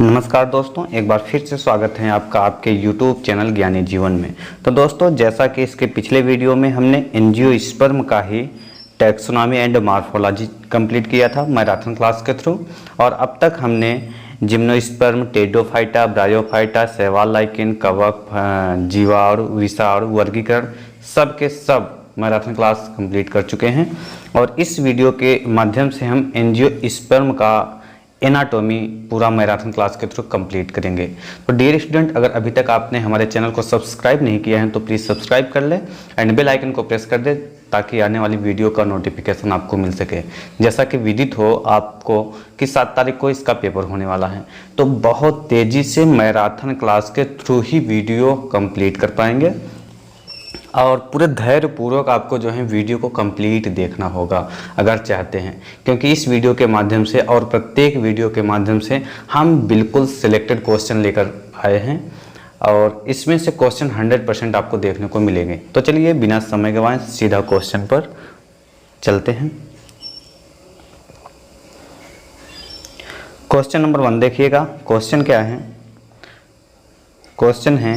नमस्कार दोस्तों, एक बार फिर से स्वागत है आपका आपके YouTube चैनल ज्ञानी जीवन में। तो दोस्तों, जैसा कि इसके पिछले वीडियो में हमने एंजियोस्पर्म का ही टैक्सोनॉमी एंड मॉर्फोलॉजी कंप्लीट किया था मैराथन क्लास के थ्रू, और अब तक हमने जिम्नोस्पर्म, टेडोफाइटा, ब्रायोफाइटा, शैवाल, लाइकेन, कवक, जीवाणु, विषाणु वर्गीकरण सब के सब मैराथन क्लास कंप्लीट कर चुके हैं। और इस वीडियो के माध्यम से हम एंजियोस्पर्म का एनाटॉमी पूरा मैराथन क्लास के थ्रू कंप्लीट करेंगे। तो डियर स्टूडेंट, अगर अभी तक आपने हमारे चैनल को सब्सक्राइब नहीं किया है तो प्लीज़ सब्सक्राइब कर ले एंड बेल आइकन को प्रेस कर दे ताकि आने वाली वीडियो का नोटिफिकेशन आपको मिल सके। जैसा कि विदित हो आपको कि 7 तारीख को इसका पेपर होने वाला है, तो बहुत तेज़ी से मैराथन क्लास के थ्रू ही वीडियो कंप्लीट कर पाएंगे और पूरे धैर्यपूर्वक आपको जो है वीडियो को कंप्लीट देखना होगा अगर चाहते हैं, क्योंकि इस वीडियो के माध्यम से और प्रत्येक वीडियो के माध्यम से हम बिल्कुल सिलेक्टेड क्वेश्चन लेकर आए हैं और इसमें से क्वेश्चन 100% आपको देखने को मिलेंगे। तो चलिए बिना समय गंवाए सीधा क्वेश्चन पर चलते हैं। क्वेश्चन नंबर 1 देखिएगा। क्वेश्चन क्या है? क्वेश्चन है,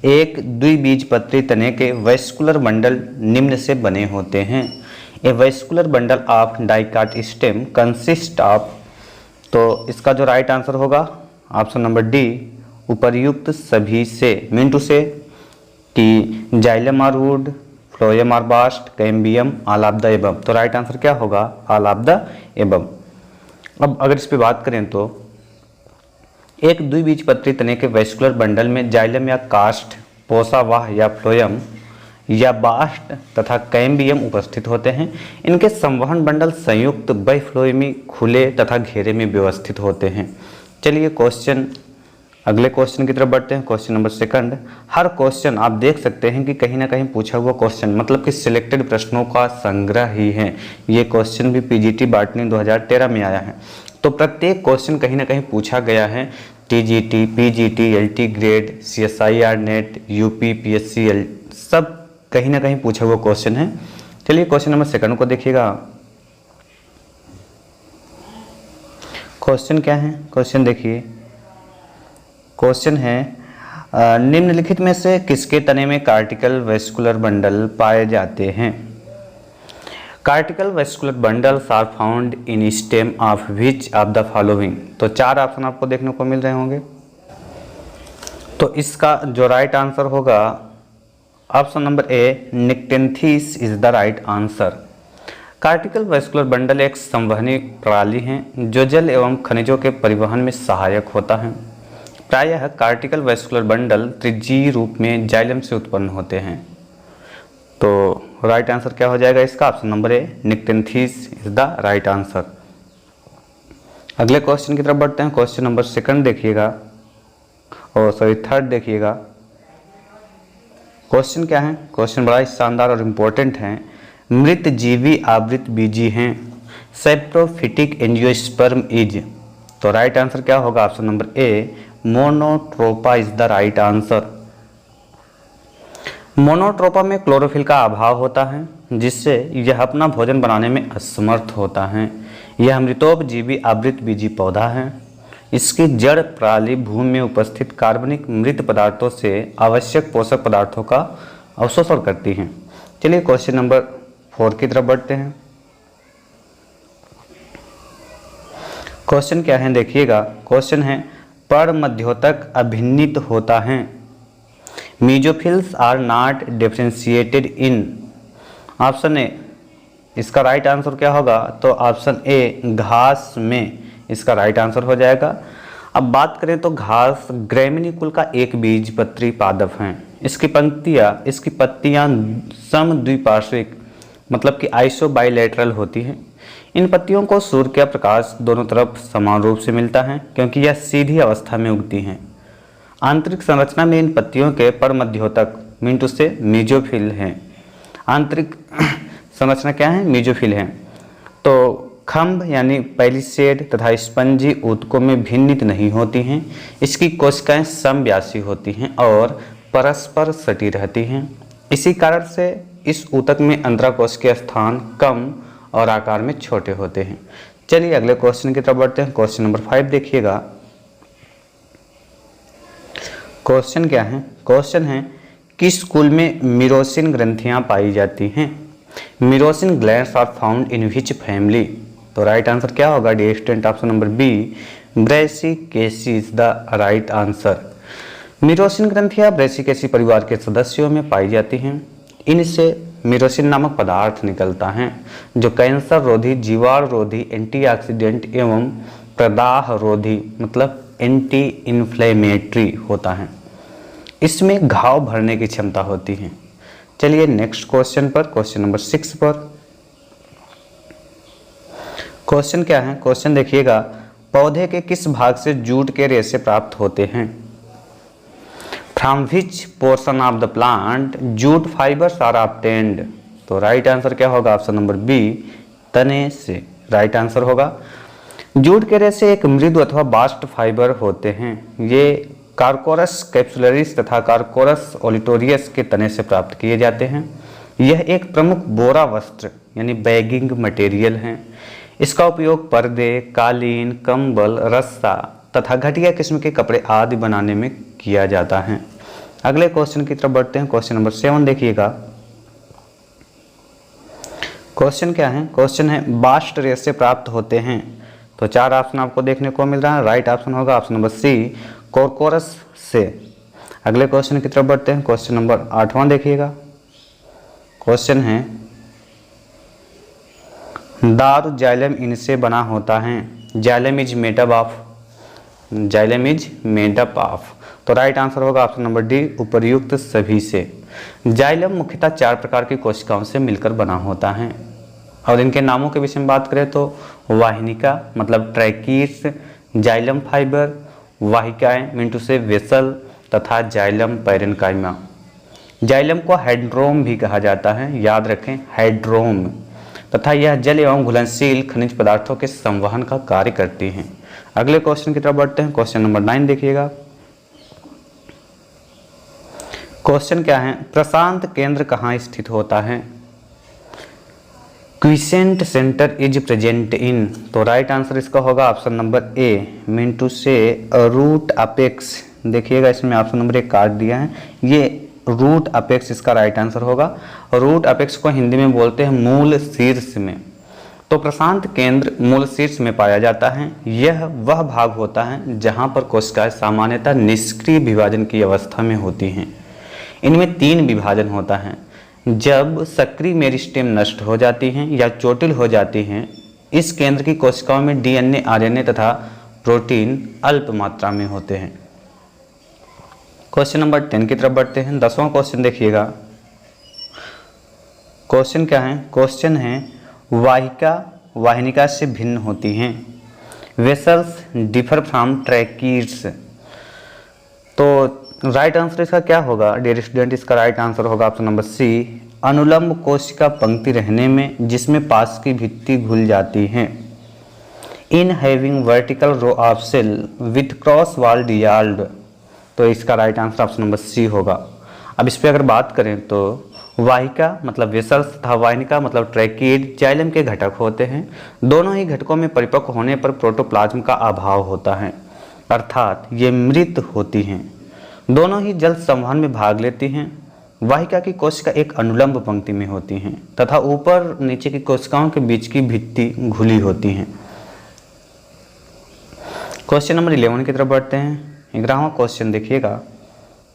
एक द्विबीजपत्री तने के वैस्कुलर बंडल निम्न से बने होते हैं। A vascular bundle of dicot stem consist of, तो इसका जो राइट आंसर होगा ऑप्शन नंबर डी, उपर्युक्त सभी से, मीन टू से कि xylem or wood, phloem or bast, cambium, all of the above. तो राइट आंसर क्या होगा? All of the above. अब अगर इस पे बात करें तो एक द्विबीजपत्री तने के वैस्कुलर बंडल में जाइलम या कास्ट, पोसावाह या फ्लोएम या बास्ट तथा कैम्बियम उपस्थित होते हैं। इनके संवहन बंडल संयुक्त बाइफ्लोएमी, खुले तथा घेरे में व्यवस्थित होते हैं। चलिए अगले क्वेश्चन की तरफ बढ़ते हैं। Question number 2। हर क्वेश्चन आप देख सकते हैं कि कहीं ना कहीं पूछा हुआ क्वेश्चन, मतलब कि सिलेक्टेड प्रश्नों का संग्रह ही है। ये क्वेश्चन भी पीजीटी बॉटनी 2013 में आया है। तो प्रत्येक क्वेश्चन कहीं ना कहीं पूछा गया है। TGT, PGT, LT grade, CSIR net, UP, PSC, सब कहीं ना कहीं पूछा हुआ क्वेश्चन है। चलिए क्वेश्चन नंबर 2 को देखिएगा। क्वेश्चन क्या है? क्वेश्चन देखिए। क्वेश्चन है, निम्नलिखित में से किसके तने में कार्टिकल वैस्कुलर बंडल पाए जाते हैं? Cortical vascular bundles are found in stem of which of the following. तो 4 ऑप्शन आपको देखने को मिल रहे होंगे। तो इसका जो राइट आंसर होगा option number A, Nyctanthes is the right answer. Cortical vascular bundle एक संवहनी प्रणाली है जो जल एवं खनिजों के परिवहन में सहायक होता है। प्रायः कार्टिकल वैस्कुलर बंडल त्रिज्यीय रूप में जाइलम से उत्पन्न होते हैं। तो राइट आंसर क्या हो जाएगा इसका? Option number A, Nyctanthes is the right answer. अगले क्वेश्चन की तरफ बढ़ते हैं। क्वेश्चन नंबर 2 देखिएगा, और 3 देखिएगा। क्वेश्चन क्या है? क्वेश्चन बड़ा ही शानदार और इम्पोर्टेंट है। मृत जीवी आवृत बीजी हैं। Saprophytic angiosperm is. तो राइट आंसर क्या होगा? Option number A, Monotropa is the right answer. Monotropa में क्लोरोफिल का अभाव होता है जिससे यह अपना भोजन बनाने में असमर्थ होता है। यह मृतोपजीवी आवृत बीजी पौधा है। इसकी जड़ प्रणाली भूमि में उपस्थित कार्बनिक मृत पदार्थों से आवश्यक पोषक पदार्थों का अवशोषण करती हैं। चलिए क्वेश्चन नंबर 4 की तरफ बढ़ते हैं। क्वेश्चन क्या है देखिएगा। क्वेश्चन है, पर मध्योतक अभिन्नित होता है। Mesophylls are not differentiated in. Option A, इसका राइट आंसर क्या होगा? तो ऑप्शन ए, घास में इसका राइट आंसर हो जाएगा। अब बात करें तो घास ग्रैमिनी कुल का एक बीजपत्री पादप हैं। इसकी पत्तियां समद्विपार्श्विक, मतलब कि आइसोबाइलेटरल होती हैं। इन पत्तियों को सूर्य का प्रकाश दोनों तरफ समान रूप से मिलता है क्योंकि यह सीधी अवस्था में उगती हैं। आंतरिक संरचना में इन पत्तियों के परमध्योतक, मीन टू से मीजोफिल हैं। आंतरिक संरचना क्या है? मीजोफिल है। तो खंभ यानी पैलिसेड तथा स्पंजी ऊतकों में भिन्नित नहीं होती हैं। इसकी कोशिकाएं समव्यासी होती हैं और परस्पर सटी रहती हैं। इसी कारण से इस ऊतक में अंतराकोश के स्थान कम और आकार में छोटे होते हैं। चलिए अगले क्वेश्चन की तरफ बढ़ते हैं। क्वेश्चन नंबर 5 देखिएगा। क्वेश्चन क्या है? क्वेश्चन है किस स्कूल में मिरोसिन ग्रंथियां पाई जाती हैं? Myrosin glands are found in which family? तो राइट आंसर क्या होगा dear student? Option number B, Brassicaceae is the right answer. Myrosin ग्रंथियां ब्रैसिकेसी परिवार के सदस्यों में पाई जाती हैं। इनसे मिरोसिन नामक पदार्थ निकलता है जो कैंसर रोधी, जीवाणु रोधी, एंटीऑक्सीडेंट एवं प्रदाह रोधी मतलब एंटी इन्फ्लेमेटरी होता है। इसमें घाव भरने की क्षमता होती है। चलिए नेक्स्ट क्वेश्चन पर, क्वेश्चन नंबर 6 पर। क्वेश्चन क्या है? क्वेश्चन देखिएगा, पौधे के किस भाग से जूट के रेशे प्राप्त होते हैं? From which portion of the plant jute fibres are obtained? तो राइट आंसर क्या होगा? ऑप्शन नंबर बी, तने से राइट आंसर होगा। जूट के रेशे एक मृदु अथवा बास्ट फाइबर होते हैं। ये कार्कोरस कैप्सुलरिस तथा कार्कोरस ओलिटोरियस के तने से प्राप्त किए जाते हैं। यह एक प्रमुख बोरा वस्त्र यानी बैगिंग मटेरियल है। इसका उपयोग पर्दे, कालीन, कंबल, रस्सा तथा घटिया किस्म के कपड़े आदि बनाने में किया जाता है। अगले क्वेश्चन की तरफ बढ़ते हैं। क्वेश्चन नंबर 7 देखिएगा। क्वेश्चन क्या है? क्वेश्चन है बास्ट रेशे प्राप्त होते हैं। तो 4 ऑप्शन आपको देखने को मिल रहा है। राइट ऑप्शन होगा ऑप्शन नंबर सी, कोरकोरस से। अगले क्वेश्चन की तरफ बढ़ते हैं। क्वेश्चन नंबर 8वां देखिएगा। क्वेश्चन है दारू जाइलम इनसे बना होता है। Xylem is made up of, xylem is made up of. तो राइट आंसर होगा ऑप्शन नंबर डी, उपर्युक्त सभी से। जाइलम मुख्यतः 4 प्रकार की कोशिकाओं से मिलकर बना होता है और इनके नामों के विषय में बात करें तो वाहिनिका मतलब ट्रैकीस, जाइलम फाइबर, वाहिकाएं मिंटू से वेसल तथा जाइलम पैरेन्काइमा। जाइलम को हाइड्रोम भी कहा जाता है, याद रखें हाइड्रोम, तथा यह जल एवं घुलनशील खनिज पदार्थों के संवहन का कार्य करती हैं। अगले क्वेश्चन की तरफ बढ़ते हैं। क्वेश्चन नंबर 9 देखिएगा। क्वेश्चन क्या है? प्रशांत केंद्र कहाँ स्थित होता है? क्विसेंट सेंटर इज प्रेजेंट इन। तो राइट आंसर इसका होगा ऑप्शन नंबर ए, मिंटू से रूट अपेक्स। देखिएगा इसमें ऑप्शन नंबर 1 काट दिया है, ये रूट अपेक्स इसका राइट आंसर होगा। रूट अपेक्स को हिंदी में बोलते हैं मूल शीर्ष में। तो प्रशांत केंद्र मूल शीर्ष में पाया जाता है। यह वह भाग होता है जहां पर कोशिकाएं सामान्यतः निष्क्रिय विभाजन की अवस्था में होती हैं। इनमें 3 विभाजन होता है। जब सक्रिय मेरिस्टेम नष्ट हो जाती हैं या चोटिल हो जाती हैं, इस केंद्र की कोशिकाओं में डीएनए, आरएनए तथा प्रोटीन अल्प मात्रा में होते हैं। क्वेश्चन नंबर 10 की तरफ बढ़ते हैं। 10वां क्वेश्चन देखिएगा। क्वेश्चन क्या है? क्वेश्चन है वाहिका वाहिनिका से भिन्न होती हैं। Vessels differ from tracheids. तो राइट आंसर इसका क्या होगा डियर स्टूडेंट? इसका राइट आंसर होगा ऑप्शन नंबर सी, अनुलंब कोशिका पंक्ति रहने में जिसमें पास की भित्ति घुल जाती है। In having vertical row of cell with cross walled yard. तो इसका right answer option number C होगा। अब इस पर अगर बात करें तो वाहिका मतलब वेसल्स तथा वाहिनिका मतलब ट्रैकीड जाइलम के घटक होते हैं। दोनों ही घटकों में परिपक्व होने पर प्रोटोप्लाज्म का अभाव होता है, अर्थात ये मृत होती हैं। दोनों ही जल संवहन में भाग लेती हैं। वाहिका की कोशिका एक अनुलंब पंक्ति में होती हैं तथा ऊपर नीचे की कोशिकाओं के बीच की भित्ति घुली होती हैं। क्वेश्चन नंबर 11 की तरफ बढ़ते हैं। 11वां क्वेश्चन देखिएगा।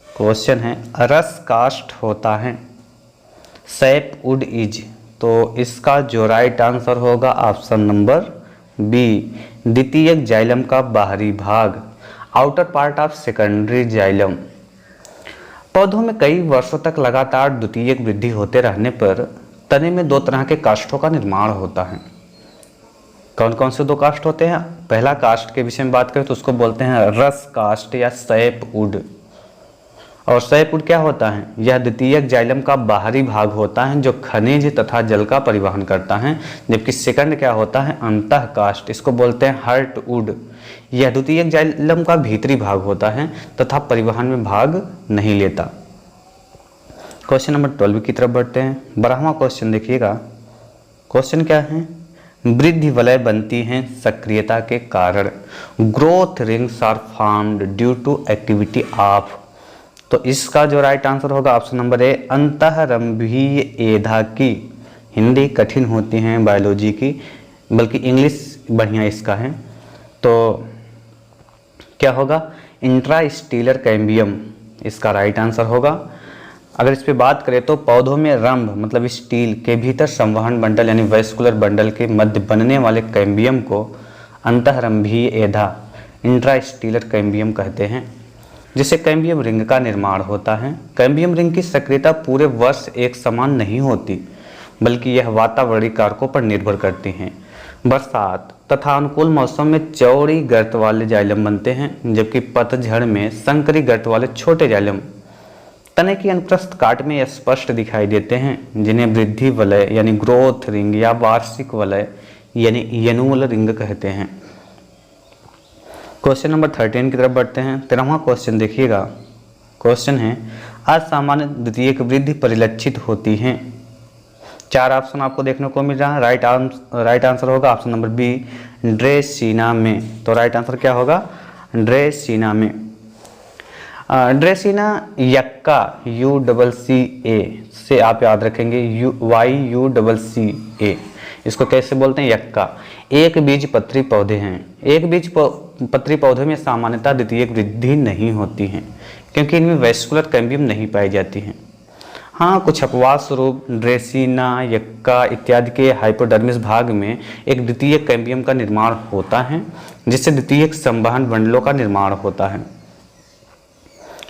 क्वेश्चन है रस कास्ट होता है, सैप वुड इज। तो इसका जो राइट आंसर होगा ऑप्शन नंबर बी, द्वितीयक जाइलम का बाहरी भाग, outer part of secondary xylem. पौधों में कई वर्षों तक लगातार द्वितीयक वृद्धि होते रहने पर तने में 2 तरह के काष्ठों का निर्माण होता है। कौन कौन से 2 काष्ठ होते हैं? पहला काष्ठ के विषय में बात करें तो उसको बोलते हैं रस काष्ठ या सैप वुड। और सैप वुड क्या होता है? यह द्वितीयक जाइलम का बाहरी भाग होता है जो खनिज तथा जल का परिवहन करता है। जबकि सेकंड क्या होता है? अंतः काष्ठ, इसको बोलते हैं हर्ट वुड। यह द्वितीयक जाइलम का भीतरी भाग होता है तथा परिवहन में भाग नहीं लेता। क्वेश्चन नंबर 12 की तरफ बढ़ते हैं। 12वां क्वेश्चन देखिएगा। क्वेश्चन क्या है? वृद्धि वलय बनती हैं सक्रियता के कारण। Growth rings are formed due to activity of. तो इसका जो राइट आंसर होगा ऑप्शन नंबर ए, अंतःरंभीय एधा की। हिंदी कठिन होती हैं बायोलॉजी की, बल्कि इंग्लिश बढ़िया इसका है। तो क्या होगा, इंट्रास्टीलर कैम्बियम इसका राइट आंसर होगा। अगर इस पे बात करें तो पौधों में रंभ मतलब स्टील के भीतर संवहन बंडल यानी वैस्कुलर बंडल के मध्य बनने वाले कैम्बियम को अंतःरंभीय एधा इंट्रास्टीलर कैम्बियम कहते हैं, जिससे कैम्बियम रिंग का निर्माण होता है। कैम्बियम रिंग की सक्रियता पूरे वर्ष एक समान नहीं होती, बल्कि यह वातावरणीय कारकों पर निर्भर करती हैं। बरसात तथा अनुकूल मौसम में चौड़ी गर्त वाले जाइलम बनते हैं, जबकि पतझड़ में संकरी गर्त वाले छोटे जाइलम तने की अनुप्रस्थ काट में स्पष्ट दिखाई देते हैं, जिन्हें वृद्धि वलय यानी ग्रोथ रिंग या वार्षिक वलय यानी एनुअल रिंग कहते हैं। क्वेश्चन नंबर 13 की तरफ बढ़ते हैं। 13वां क्वेश्चन देखिएगा। क्वेश्चन है, असामान्य द्वितीयक वृद्धि परिलक्षित होती हैं। 4 ऑप्शन आपको देखने को मिल रहा है। राइट आंसर होगा ऑप्शन नंबर बी, ड्रेसिना में। तो राइट आंसर क्या होगा, ड्रेसिना में। ड्रेसिना यक्का UCCA से आप याद रखेंगे, YUCCA। इसको कैसे बोलते हैं, यक्का। एक बीज पत्री पौधे हैं। एक बीज पत्री पौधों में सामान्यतः द्वितीयक वृद्धि नहीं होती है, क्योंकि इनमें वैस्कुलर कैम्बियम नहीं पाई जाती है। हाँ, कुछ अपवाद स्वरूप ड्रेसिना, यक्का इत्यादि के हाइपोडर्मिस भाग में एक द्वितीयक कैम्बियम का निर्माण होता है, जिससे द्वितीयक संवहन बंडलों का निर्माण होता है।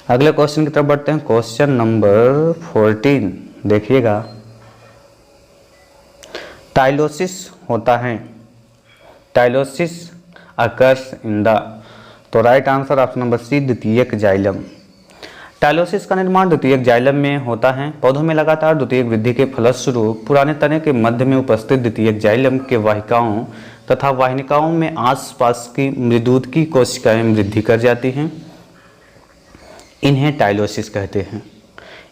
अगले क्वेश्चन की तरफ बढ़ते हैं। क्वेश्चन नंबर 14 देखिएगा। टाइलोसिस होता है, टाइलोसिस अकर्स इन द। तो right answer option number C, द्वितीयक जाइलम। टाइलोसिस का निर्माण द्वितीयक जाइलम में होता है। पौधों में लगातार द्वितीयक वृद्धि के फलस्वरूप पुराने तने के मध्य में उपस्थित द्वितीयक जाइलम के वाहिकाओं तथा वाहिनिकाओं में आसपास की मृदुद की कोशिकाएं वृद्धि कर जाती हैं। इन्हें टाइलोसिस कहते हैं।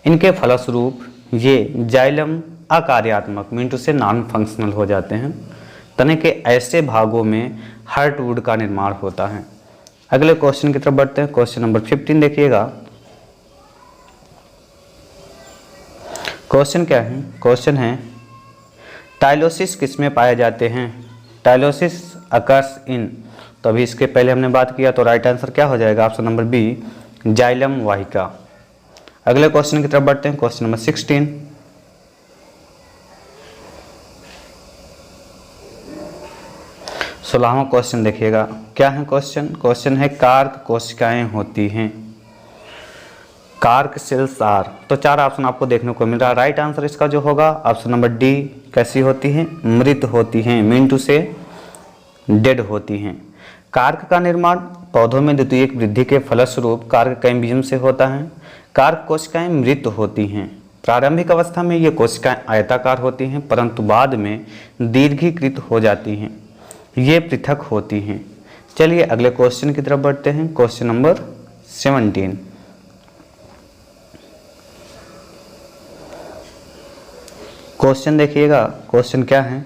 इनके फलस्वरूप ये जाइलम अकार्यात्मक मीन टू से नॉन फंक्शनल हो जाते हैं। तने के ऐसे भागों में हार्टवुड का निर्माण होता है। अगले क्वेश्चन की तरफ बढ़ते हैं। क्वेश्चन नंबर 15 देखिएगा। क्वेश्चन क्या है, क्वेश्चन है, टाइलोसिस किस में पाए जाते हैं। Tylosis occurs in. तो अभी इसके पहले हमने बात किया, तो राइट आंसर क्या हो जाएगा, ऑप्शन नंबर बी, जाइलम वाहिका। अगले क्वेश्चन की तरफ बढ़ते हैं। Question number 16। सोलहवां क्वेश्चन देखिएगा। क्या है क्वेश्चन, क्वेश्चन है, कार्क कोशिकाएं होती हैं। Cork cells are. तो 4 ऑप्शन आपको देखने को मिल रहा है। राइट आंसर इसका जो होगा ऑप्शन नंबर डी, कैसी होती हैं, मृत होती हैं, मीन टू से डेड होती हैं। कार्क का निर्माण पौधों में द्वितीयक वृद्धि के फलस्वरूप कार्क कैम्बियम से होता है। कार्क कोशिकाएं मृत होती हैं। प्रारंभिक अवस्था में ये कोशिकाएं आयताकार होती हैं, परंतु बाद में दीर्घीकृत हो जाती हैं। ये पृथक होती हैं। चलिए अगले क्वेश्चन की तरफ बढ़ते हैं। Question number 17। क्वेश्चन देखिएगा। क्वेश्चन क्या है,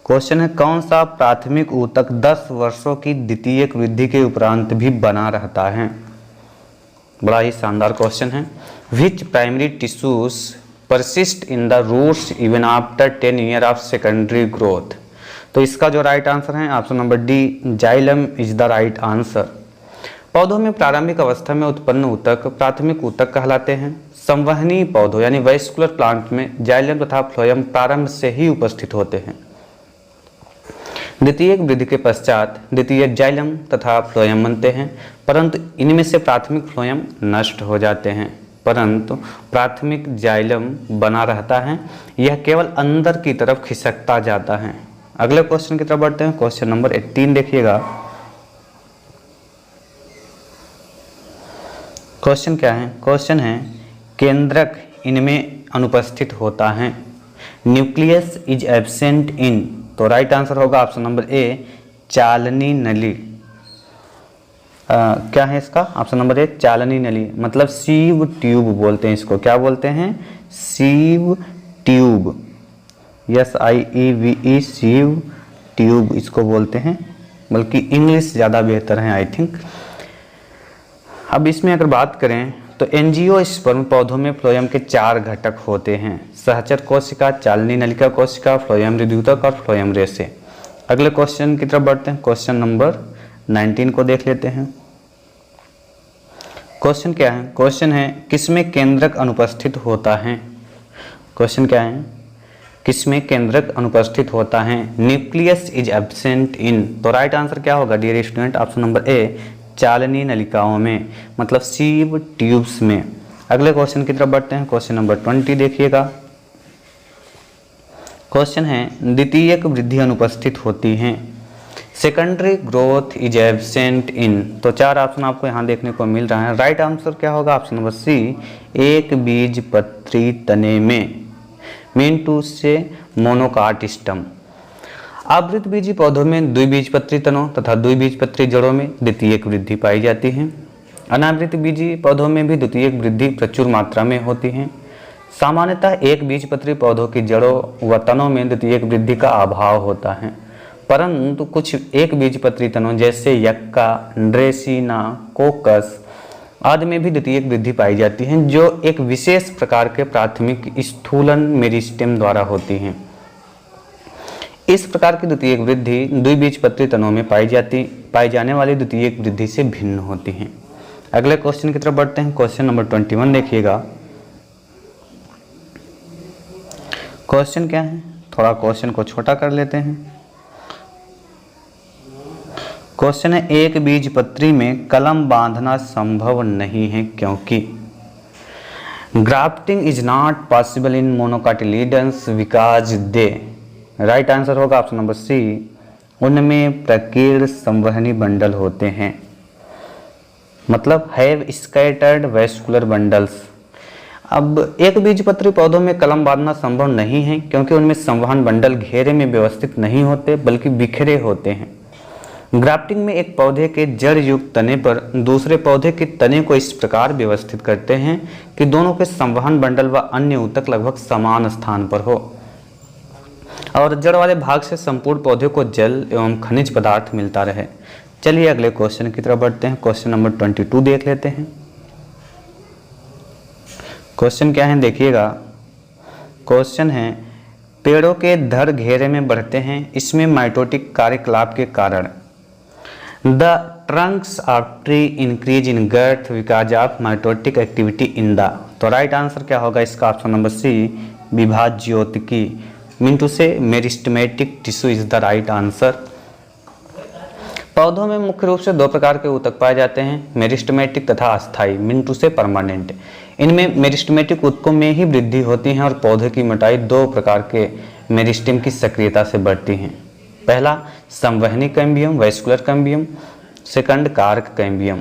क्वेश्चन है, कौन सा प्राथमिक ऊतक 10 वर्षों की द्वितीयक वृद्धि के उपरांत भी बना रहता है। बड़ा ही शानदार क्वेश्चन है। Which primary tissues persist in the roots even after 10 year of secondary growth. तो इसका जो राइट आंसर है option number D, xylem is the right answer. पौधों में प्रारंभिक अवस्था में उत्पन्न ऊतक प्राथमिक ऊतक कहलाते हैं। संवहनी पौधों यानी वैस्कुलर प्लांट में जाइलम तथा फ्लोएम प्रारंभ से ही उपस्थित होते हैं। द्वितीयक वृद्धि के पश्चात द्वितीयक जाइलम तथा फ्लोएम बनते हैं, परंतु इनमें से प्राथमिक फ्लोएम नष्ट हो जाते हैं, परंतु प्राथमिक जाइलम बना रहता है। यह केवल अंदर की तरफ खिसकता जाता है। अगले क्वेश्चन की तरफ बढ़ते हैं। क्वेश्चन नंबर 18 देखिएगा। क्वेश्चन क्या है, क्वेश्चन है, केंद्रक इनमें अनुपस्थित होता है। Nucleus is absent in. तो राइट आंसर होगा ऑप्शन नंबर ए, चालनी नली। क्या है इसका ऑप्शन नंबर ए, चालनी नली, मतलब सीव ट्यूब बोलते हैं इसको। क्या बोलते हैं, sieve tube, SIEVE, sieve tube इसको बोलते हैं, बल्कि इंग्लिश ज़्यादा बेहतर है आई थिंक। अब इसमें अगर बात करें तो एंजियोस्पर्म पौधों में फ्लोएम के 4 घटक होते हैं, सहचर कोशिका, चालनी नलिका कोशिका, फ्लोएम हृद्यूतक और फ्लोएम रेशे। अगले क्वेश्चन की तरफ बढ़ते हैं। क्वेश्चन नंबर 19 को देख लेते हैं। क्वेश्चन क्या है? क्वेश्चन है किसमें केंद्रक अनुपस्थित होता है? क्वेश्चन क्या है? किसमें केंद्रक अनुपस्थित होता है? Nucleus is absent in. तो राइट आंसर क्या होगा dear student? Option number A, चालनी नलिकाओं में, मतलब सीव ट्यूब्स में। अगले क्वेश्चन की तरफ बढ़ते हैं। क्वेश्चन नंबर 20 देखिएगा। क्वेश्चन है द्वितीयक वृद्धि अनुपस्थित होती है, secondary growth is absent in. तो 4 ऑप्शन आपको यहाँ देखने को मिल रहा है। राइट आंसर क्या होगा? ऑप्शन नंबर सी, एक बीजपत्री तने में, मीन टू से मोनोकाट स्टम। आवृतबीजी पौधों में द्विबीजपत्री तनों तथा द्विबीजपत्री जड़ों में द्वितीयक वृद्धि पाई जाती है। अनावृतबीजी पौधों में भी द्वितीयक वृद्धि प्रचुर मात्रा में होती है। सामान्यतः एक बीजपत्री पौधों की जड़ों व तनों में द्वितीयक वृद्धि का अभाव होता है, परंतु कुछ एक बीजपत्री तनों जैसे यक्का, ड्रेसिना, कोकस आदि में भी द्वितीयक वृद्धि पाई जाती है, जो एक विशेष प्रकार के प्राथमिक स्थूलन मेरिस्टेम द्वारा होती हैं। इस प्रकार की द्वितीयक वृद्धि द्विबीजपत्री तनों में पाई जाने वाली द्वितीयक वृद्धि से भिन्न होती है। अगले क्वेश्चन की तरफ बढ़ते हैं। क्वेश्चन नंबर 21 देखिएगा। क्वेश्चन क्या है? थोड़ा क्वेश्चन को छोटा कर लेते हैं। क्वेश्चन है एक बीजपत्री में कलम बांधना संभव नहीं है क्योंकि grafting is not possible in monocotyledons because they. Right answer होगा ऑप्शन नंबर सी, उनमें प्रकीर्ण संवहनी बंडल होते हैं, मतलब हैव स्कैटर्ड वैस्कुलर बंडल्स। अब एक बीजपत्री पौधों में कलम बांधना संभव नहीं है क्योंकि उनमें संवहन बंडल घेरे में व्यवस्थित नहीं होते बल्कि बिखरे होते हैं। ग्राफ्टिंग में एक पौधे के जड़ युक्त तने पर दूसरे पौधे के तने को इस प्रकार व्यवस्थित करते हैं कि दोनों के संवहन बंडल व अन्य ऊतक लगभग समान स्थान पर हो और जड़ वाले भाग से संपूर्ण पौधे को जल एवं खनिज पदार्थ मिलता रहे। चलिए अगले क्वेश्चन की तरफ बढ़ते हैं। क्वेश्चन नंबर 22 देख लेते हैं। क्वेश्चन क्या है देखिएगा। क्वेश्चन है पेड़ों के धड़ घेरे में बढ़ते हैं, इसमें माइटोटिक कार्यकलाप के कारण the trunks of tree increase in girth because of mitotic activity in the. तो राइट आंसर क्या होगा इसका? ऑप्शन नंबर सी, विभाज्योतिकी, mean to say meristematic tissue is the right answer. पौधों में मुख्य रूप से 2 प्रकार के ऊतक पाए जाते हैं, मेरिस्टेमेटिक तथा अस्थायी, मीन टू से परमानेंट। इनमें मेरिस्टेमेटिक ऊतकों में ही वृद्धि होती है और पौधे की मोटाई 2 प्रकार के मेरिस्टेम की सक्रियता से बढ़ती है। पहला संवहनी कैम्बियम, वैस्कुलर कैम्बियम, सेकंड कारक कैम्बियम।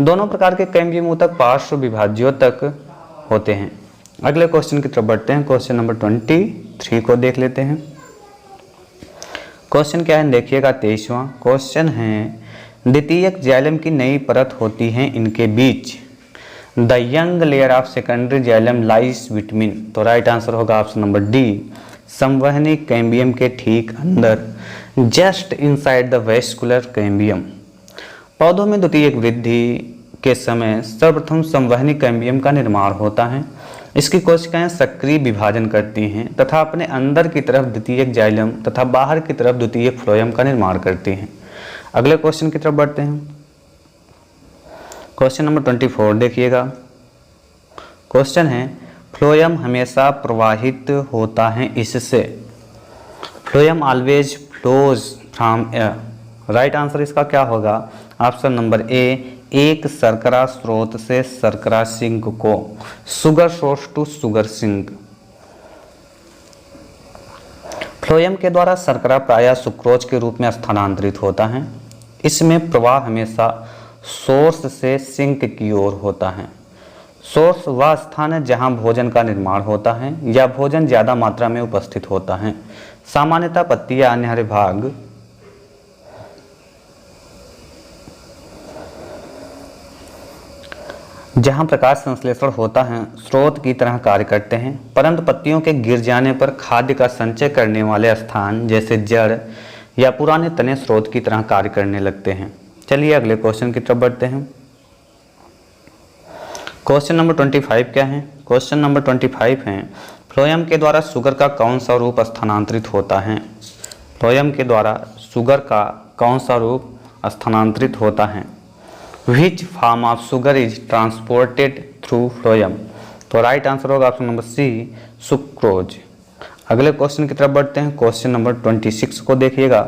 दोनों प्रकार के कैम्बियम ऊतक पार्श्व विभाज्योतक होते हैं। अगले क्वेश्चन की तरफ बढ़ते हैं। क्वेश्चन नंबर 23 को देख लेते हैं। क्वेश्चन क्या है देखिएगा 23वां। क्वेश्चन है द्वितीयक जाइलम की नई परत होती है इनके बीच, the young layer of secondary xylem lies between. तो राइट आंसर होगा ऑप्शन नंबर डी, संवहनी कैम्बियम के ठीक अंदर, just inside the vascular cambium. पौधों में द्वितीयक वृद्धि के समय सर्वप्रथम संवहनी कैम्बियम का निर्माण होता है। इसकी कोशिकाएं सक्रिय विभाजन करती हैं तथा अपने अंदर की तरफ द्वितीयक जाइलम तथा बाहर की तरफ द्वितीयक फ्लोएम का निर्माण करती हैं। अगले क्वेश्चन की तरफ बढ़ते हैं। क्वेश्चन नंबर 24 देखिएगा। क्वेश्चन है फ्लोएम हमेशा प्रवाहित होता है इससे, phloem always flows from air. Right answer इसका क्या होगा? ऑप्शन नंबर ए, एक शर्करा स्रोत से शर्करा सिंक को, sugar source to sugar sink. Phloem के द्वारा शर्करा प्रायः सुक्रोज के रूप में स्थानांतरित होता है। इसमें प्रवाह हमेशा सोर्स से सिंक की ओर होता है। सोर्स वह स्थान है जहां भोजन का निर्माण होता है या भोजन ज्यादा मात्रा में उपस्थित होता है। सामान्यतः पत्ती या अन्य हरे भाग जहां प्रकाश संश्लेषण होता है स्रोत की तरह कार्य करते हैं, परंतु पत्तियों के गिर जाने पर खाद्य का संचय करने वाले स्थान जैसे जड़ या पुराने तने स्रोत की तरह कार्य करने लगते हैं। चलिए अगले क्वेश्चन की तरफ बढ़ते हैं। क्वेश्चन नंबर 25 क्या है? क्वेश्चन नंबर 25 है, फ्लोएम के द्वारा शुगर का कौन सा रूप स्थानांतरित होता है? फ्लोएम के द्वारा शुगर का कौन सा रूप स्थानांतरित होता है? Which form of sugar is transported through phloem? तो राइट आंसर होगा ऑप्शन नंबर सी, सुक्रोज। अगले क्वेश्चन की तरफ बढ़ते हैं। क्वेश्चन नंबर 26 को देखिएगा।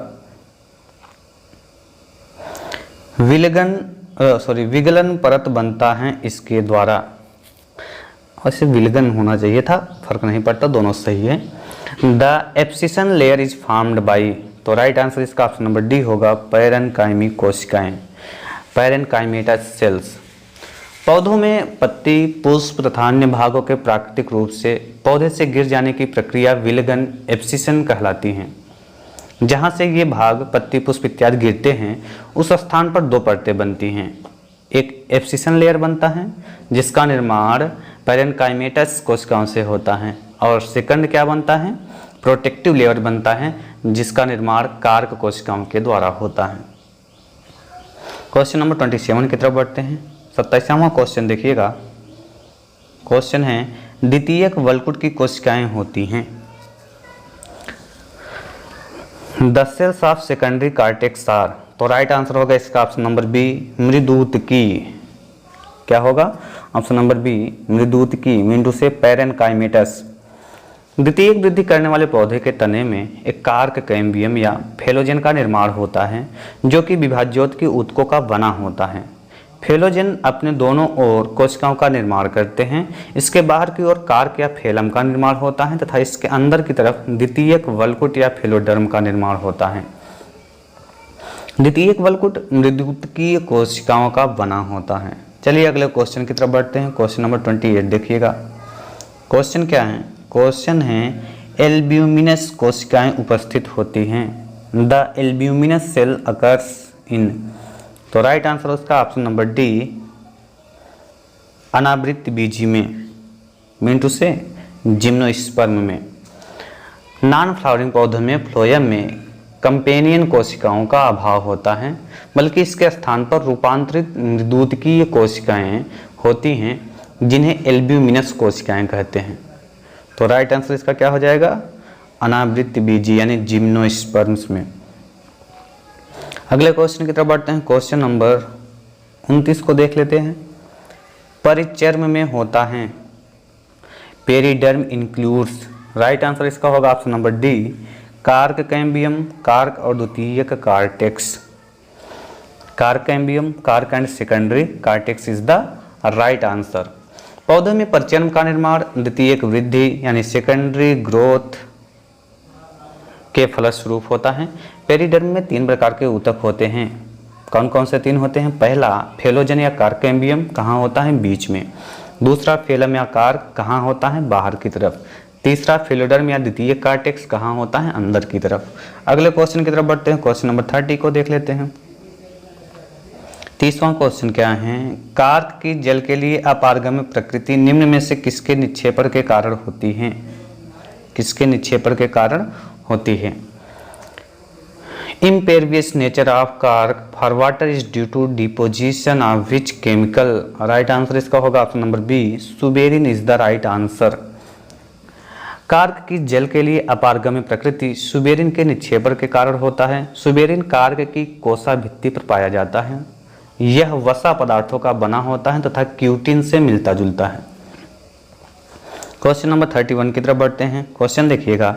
विगलन परत बनता है इसके द्वारा। वैसे विलगन होना चाहिए था, फर्क नहीं पड़ता, दोनों सही है। The abscission layer is formed by, तो राइट आंसर इसका ऑप्शन नंबर डी होगा, पैरेनकाइमी कोशिकाएं, पैरेनकाइमेटस सेल्स। पौधों में पत्ती, पुष्प तथा अन्य भागों के प्राकृतिक रूप से पौधे से गिर जाने की प्रक्रिया विलगन एब्सिशन कहलाती है। जहाँ से ये भाग पत्ती, पुष्प इत्यादि गिरते हैं उस स्थान पर दो परतें बनती हैं। एक एब्सिशन लेयर बनता है जिसका निर्माण पैरेनकाइमेटस कोशिकाओं से होता है, और सेकंड क्या बनता है? प्रोटेक्टिव लेयर बनता है जिसका निर्माण कार्क कोशिकाओं के द्वारा होता है। क्वेश्चन नंबर 27 की तरफ बढ़ते हैं। 27वां क्वेश्चन देखिएगा। क्वेश्चन है, द्वितीयक वलकुट की कोशिकाएं होती हैं। The cells of secondary cortex are, तो राइट आंसर होगा इसका ऑप्शन नंबर बी, मृदुतकी। क्या होगा? ऑप्शन नंबर बी, मृदुतकी, मीन से पैरेनकाइमेटस। द्वितीयक वृद्धि करने वाले पौधे के तने में एक कार्क कैम्बियम या फेलोजेन का निर्माण होता है जो कि विभाज्योत ऊतकों का बना होता है। फेलोजेन अपने दोनों ओर कोशिकाओं का निर्माण करते हैं। इसके बाहर की ओर कार्क या फेलम का निर्माण होता है तथा इसके अंदर की तरफ द्वितीयक वलकुट या फेलोडर्म का निर्माण होता है। द्वितीयक वलकुट मृदुतकीय कोशिकाओं का बना होता है। चलिए अगले क्वेश्चन की तरफ बढ़ते हैं। क्वेश्चन नंबर 28 देखिएगा। क्वेश्चन क्या है? क्वेश्चन है, एल्ब्यूमिनस कोशिकाएं उपस्थित होती हैं। The albuminous cell occurs in, तो राइट आंसर उसका ऑप्शन नंबर डी, अनावृत बीजी में, मीन टू से जिम्नोस्पर्म में। नॉन फ्लावरिंग पौधों में फ्लोएम में कंपेनियन कोशिकाओं का अभाव होता है, बल्कि इसके स्थान पर रूपांतरित मृदुतकीय कोशिकाएं होती हैं जिन्हें एल्ब्यूमिनस कोशिकाएं कहते हैं। तो राइट आंसर इसका क्या हो जाएगा? अनावृत बीजी यानी जिम्नोस्पर्म्स में। अगले क्वेश्चन की तरफ बढ़ते हैं। क्वेश्चन नंबर 29 को देख लेते हैं। परिचर्म में होता है। पेरिडर्म इंक्लूड्स, राइट आंसर इसका होगा option number D, cork cambium, cork और द्वितीयक cortex. Cork cambium, cork and secondary cortex is the right answer. पौधों में परिचर्म का निर्माण द्वितीयक वृद्धि यानी सेकेंडरी ग्रोथ के फलस्वरूप होता है। पेरिडर्म में 3 प्रकार के ऊतक होते हैं। कौन कौन से 3 होते हैं? पहला फेलोजन या कार्क कैम्बियम, कहाँ होता है? बीच में। दूसरा फेलम या कार्क, कहाँ होता है? बाहर की तरफ। तीसरा फेलोडर्म या द्वितीयक कार्टेक्स, कहाँ होता है? अंदर की तरफ। अगले क्वेश्चन की तरफ बढ़ते हैं। क्वेश्चन नंबर 30 को देख लेते हैं। 30वां क्वेश्चन क्या है? कार्क की जल के लिए अपारगम्य प्रकृति निम्न में से किसके निक्षेपण के कारण होती है? किसके निक्षेपण के कारण होती है? Impervious nature of cork for water is due to deposition of which chemical, right answer इसका होगा option number B, suberin is the right answer. Cork की जल के लिए अपारगम्य प्रकृति सुबेरिन के निक्षेपण के कारण होता है। सुबेरिन कार्क की कोसा भित्ति पर पाया जाता है। यह वसा पदार्थों का बना होता है तथा क्यूटिन से मिलता जुलता है। क्वेश्चन नंबर 31 की तरफ बढ़ते हैं। क्वेश्चन देखिएगा।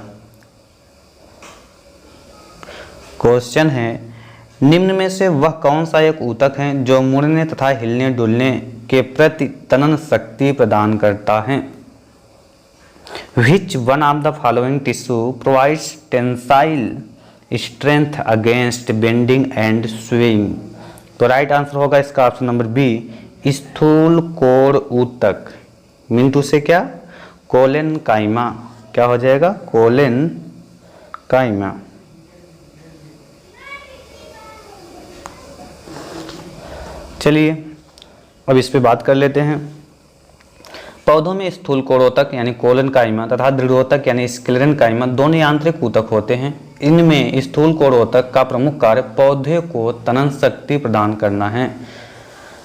क्वेश्चन है, निम्न में से वह कौन सा एक ऊतक है जो मुड़ने तथा हिलने डुलने के प्रति तनन शक्ति प्रदान करता है? Which one of the following tissue provides tensile strength against bending and swaying? तो राइट आंसर होगा इसका ऑप्शन नंबर बी, स्थूल कोर ऊतक, मिंटू से क्या? कोलेन काइमा। क्या हो जाएगा? कोलेन काइमा। चलिए अब इस पे बात कर लेते हैं। पौधों में स्थूल कोरोतक यानी कोलन काइमा तथा दृढ़ोतक यानी स्क्लेरन काइमा दोनों यांत्रिक ऊतक होते हैं। इनमें स्थूल कोरोतक का प्रमुख कार्य पौधे को तनन शक्ति प्रदान करना है।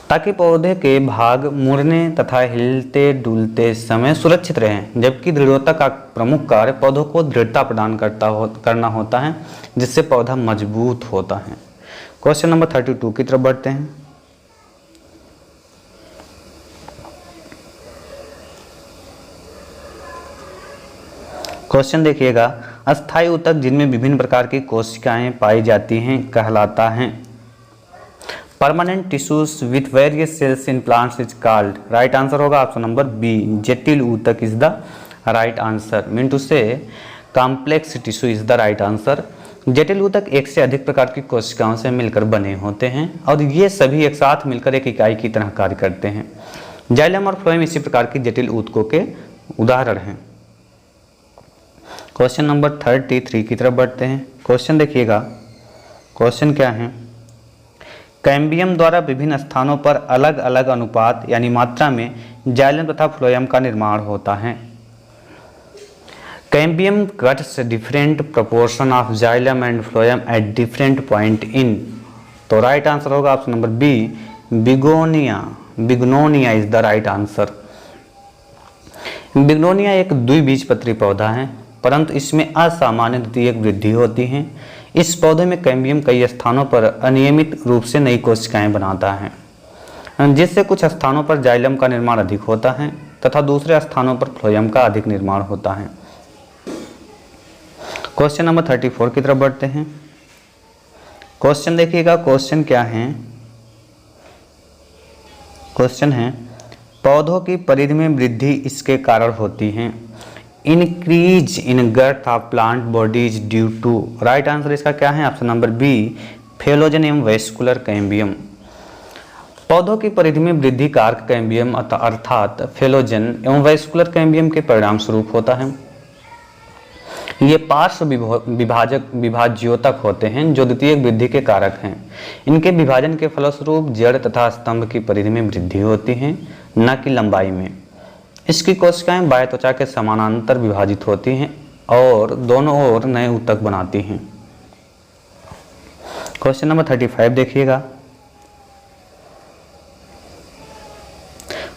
ताकि पौधे के भाग मुड़ने तथा हिलते डुलते समय सुरक्षित रहें। जबकि दृढ़ता का प्रमुख कार्य पौधों को दृढ़ता प्रदान करना होता है, जिससे पौधा मजबूत होता है। क्वेश्चन नंबर 32 की तरफ बढ़ते हैं। क्वेश्चन देखिएगा, अस्थायी ऊतक जिनमें विभिन्न प्रकार की कोशिकाएं पाई जाती हैं कहलाता है। Permanent tissues with various cells in plants is called. Right answer होगा ऑप्शन नंबर बी, जटिल ऊतक is the right answer. Mean to say complex tissue is the right answer. जटिल ऊतक एक से अधिक प्रकार की कोशिकाओं से मिलकर बने होते हैं और ये सभी एक साथ मिलकर एक इकाई की तरह कार्य करते हैं। जाइलम और फ्लोएम इसी प्रकार की जटिल ऊतकों के उदाहरण हैं। क्वेश्चन नंबर 33 की तरफ बढ़ते हैं। क्वेश्चन देखिएगा, क्वेश्चन क्या है, कैम्बियम द्वारा विभिन्न स्थानों पर अलग अलग अनुपात यानी मात्रा में जाइलम तथा फ्लोएम का निर्माण होता है। Cambium cuts different proportion of xylem and phloem at different point in. तो राइट आंसर होगा option number B, Bignonia. Bignonia is the right answer. Bignonia एक द्विबीजपत्री पौधा है, परंतु इसमें असामान्य द्वितीयक वृद्धि होती है। इस पौधे में कैम्बियम कई स्थानों पर अनियमित रूप से नई कोशिकाएं बनाता है, जिससे कुछ स्थानों पर जाइलम का निर्माण अधिक होता है तथा दूसरे स्थानों पर फ्लोएम का अधिक निर्माण होता है। क्वेश्चन नंबर 34 की तरफ बढ़ते हैं। क्वेश्चन देखिएगा, क्वेश्चन क्या है, क्वेश्चन है पौधों की परिधि में वृद्धि इसके कारण होती है। Increase in girth of plant bodies due to. Right answer इसका क्या है, ऑप्शन नंबर बी, फेलोजन एवं वेस्कुलर कैम्बियम। पौधों की परिधि में वृद्धि कारक कैम्बियम अर्थात फेलोजन एवं वेस्कुलर कैम्बियम के परिणाम स्वरूप होता है। ये पार्श्व विभाज्योतक होते हैं जो द्वितीयक वृद्धि के कारक हैं। इनके विभाजन के फलस्वरूप जड़ तथा स्तंभ की परिधि में वृद्धि होती है, न कि लंबाई में। इसकी कोशिकाएं बाह्य त्वचा के समानांतर विभाजित होती हैं और दोनों ओर नए ऊतक बनाती हैं। क्वेश्चन नंबर 35 देखिएगा।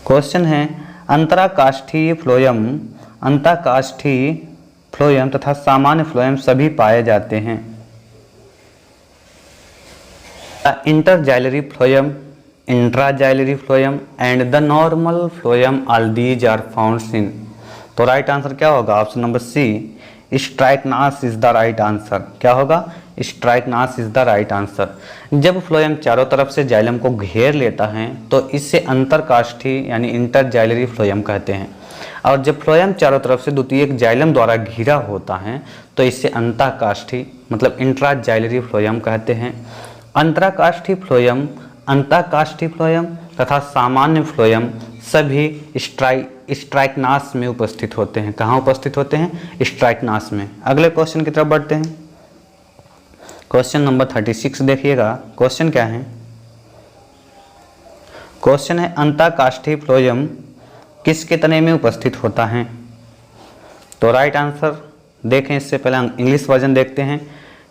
क्वेश्चन है अंतराकाष्ठीय फ्लोएम तथा सामान्य फ्लोएम सभी पाए जाते हैं। Interxylary phloem, intraxylary phloem and the normal phloem, all these are found in. तो राइट आंसर क्या होगा, option number C, Strychnos is the right answer. क्या होगा, Strychnos is the right answer. जब फ्लोएम चारों तरफ से जाइलम को घेर लेता है तो इससे अंतरकाष्ठीय यानी इंटरजाइलरी फ्लोएम कहते हैं, और जब फ्लोएम चारों तरफ से द्वितीयक जाइलम द्वारा घिरा होता है तो इससे अंतःकाष्ठीय मतलब इंट्राजाइलरी फ्लोएम कहते हैं। अंतराकाष्ठीय फ्लोएम, अंतःकाष्ठीय फ्लोएम तथा सामान्य फ्लोएम सभी स्ट्राइकनास में उपस्थित होते हैं। कहाँ उपस्थित होते हैं, स्ट्राइकनास में। अगले क्वेश्चन की तरफ बढ़ते हैं। क्वेश्चन नंबर 36 देखिएगा। क्वेश्चन क्या है, क्वेश्चन है अंतःकाष्ठीय फ्लोएम किसके तने में उपस्थित होता है। तो राइट आंसर देखें, इससे पहले इंग्लिश वर्जन देखते हैं।